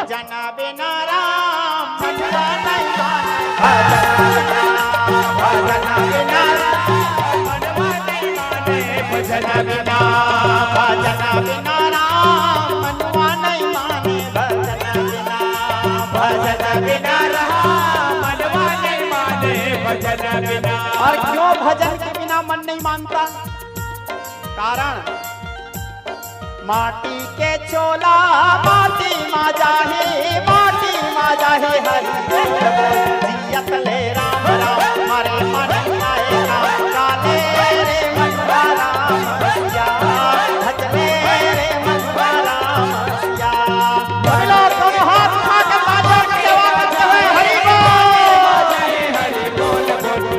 भजन बिना राम मनवा नहीं माने, भजन बिना राम मनवा नहीं माने, भजन बिना राम मनवा नहीं माने, भजन बिना राम मनवा नहीं माने, भजन बिना। और क्यों भजन के बिना मन नहीं मानता? कारण माटी के चोला माटी मा जाहे हरि जियत ले राम राम मारे मन आए राम काले रे मनवा राम सिया भजले रे मनवा राम सिया। बोलो तुम हाथ उठा के बाजा की सेवा करते हुए हरि बोल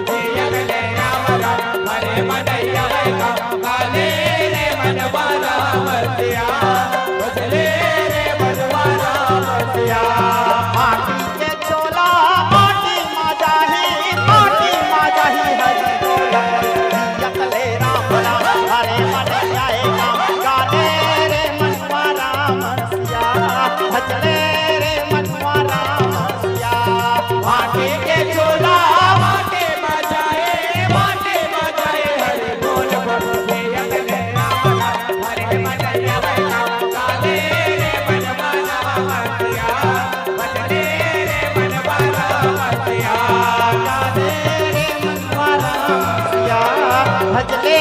जियत ले राम राम मारे मन आए राम काले रे मनवा राम सिया भजले रे मनवा राम सिया। माटी के चोला माटी मा जाही हरि जियत ले राम राम हरे मन आए राम काले रे मनवा राम सिया भजले रे मनवा राम सिया। माटी के चोला माटी मा जाए हरि बोल जियत ले राम राम हरे मन आए राम काले रे मनवा राम सिया भजले रे मनवा राम सिया काले रे मनवा राम सिया भजले